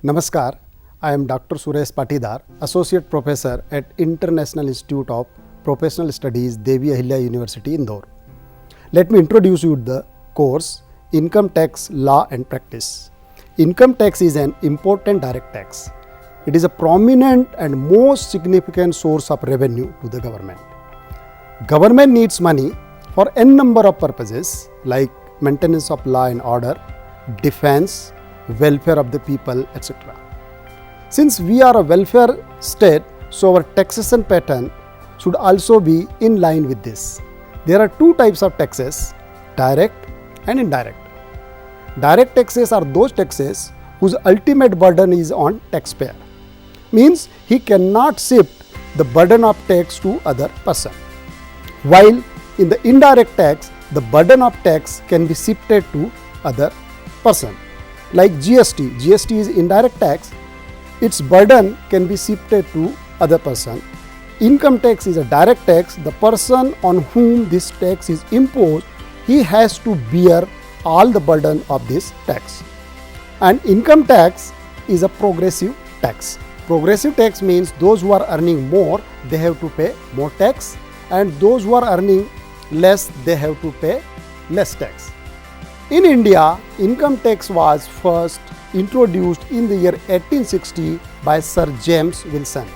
Namaskar, I am Dr. Suresh Patidar, Associate Professor at International Institute of Professional Studies, Devi Ahilya University, Indore. Let me introduce you to the course Income Tax Law and Practice. Income tax is an important direct tax. It is a prominent and most significant source of revenue to the government. Government needs money for n number of purposes like maintenance of law and order, defense, welfare of the people, etc. Since we are a welfare state, so our taxation pattern should also be in line with this. There are two types of taxes, direct and indirect. Direct taxes are those taxes whose ultimate burden is on taxpayer. Means he cannot shift the burden of tax to other person. While in the indirect tax, the burden of tax can be shifted to other person. Like GST, GST is indirect tax, its burden can be shifted to other person. Income tax is a direct tax, the person on whom this tax is imposed, he has to bear all the burden of this tax. And income tax is a progressive tax. Progressive tax means those who are earning more, they have to pay more tax, and those who are earning less, they have to pay less tax. In India, income tax was first introduced in the year 1860 by Sir James Wilson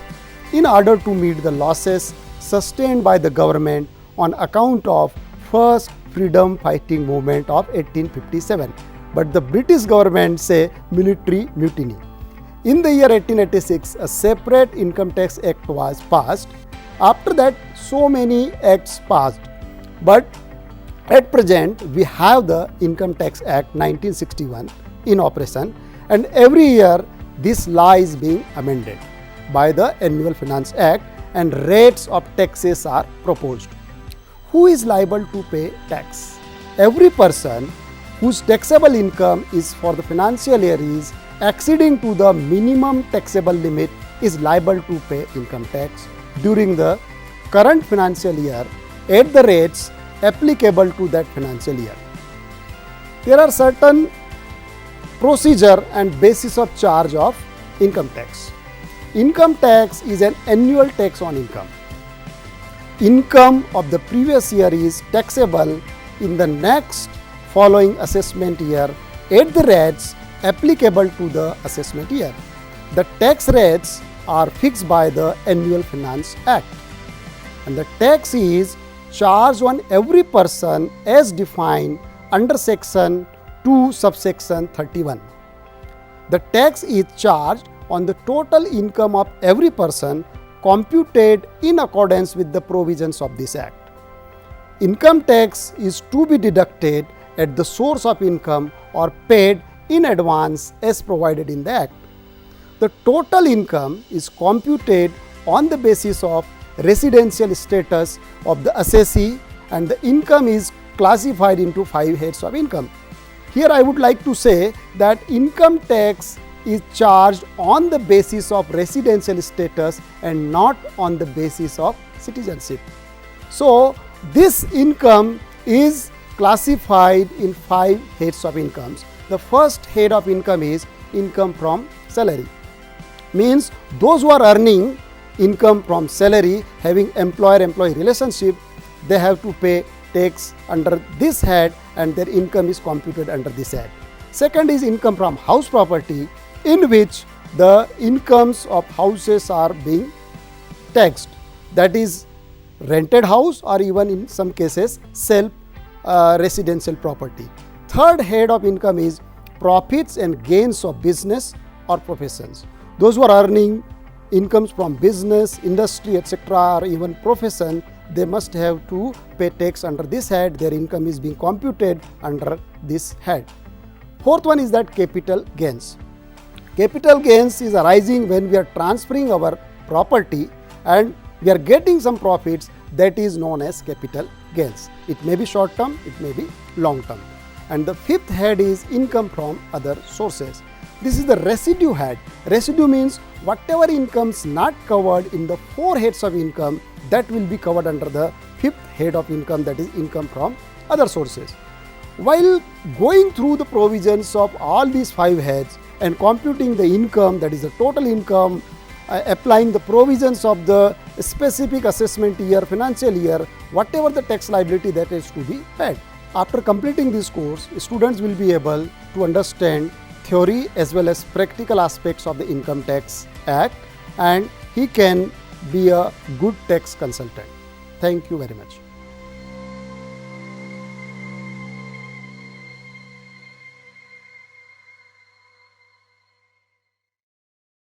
in order to meet the losses sustained by the government on account of first freedom fighting movement of 1857. But the British government say military mutiny. In the year 1886, a separate income tax act was passed. After that, so many acts passed. But at present, we have the Income Tax Act 1961 in operation, and every year this law is being amended by the Annual Finance Act and rates of taxes are proposed. Who is liable to pay tax? Every person whose taxable income is for the financial year is exceeding to the minimum taxable limit is liable to pay income tax during the current financial year at the rates applicable to that financial year. There are certain procedure and basis of charge of income tax. Income tax is an annual tax on income. Income of the previous year is taxable in the next following assessment year at the rates applicable to the assessment year. The tax rates are fixed by the Annual Finance Act, and the tax is charged on every person as defined under section 2 subsection 31. The tax is charged on the total income of every person computed in accordance with the provisions of this act. Income tax is to be deducted at the source of income or paid in advance as provided in the act. The total income is computed on the basis of residential status of the assessee, and the income is classified into 5 heads of income. Here I would like to say that income tax is charged on the basis of residential status and not on the basis of citizenship. So this income is classified in 5 heads of incomes. The first head of income is income from salary. Means those who are earning income from salary, having employer-employee relationship, they have to pay tax under this head and their income is computed under this head. Second is income from house property, in which the incomes of houses are being taxed. That is rented house or even in some cases self residential property. Third head of income is profits and gains of business or professions. Those who are earning incomes from business, industry, etc. or even profession, they must have to pay tax under this head. Their income is being computed under this head. Fourth one is that capital gains. Capital gains is arising when we are transferring our property and we are getting some profits, that is known as capital gains. It may be short term, it may be long term. And the fifth head is income from other sources. This is the residue head. Residue means whatever incomes not covered in the 4 heads of income, that will be covered under the 5th head of income, that is income from other sources. While going through the provisions of all these 5 heads, and computing the income, that is the total income, applying the provisions of the specific assessment year, financial year, whatever the tax liability that is to be paid. After completing this course, students will be able to understand theory as well as practical aspects of the Income Tax Act, and he can be a good tax consultant. Thank you very much.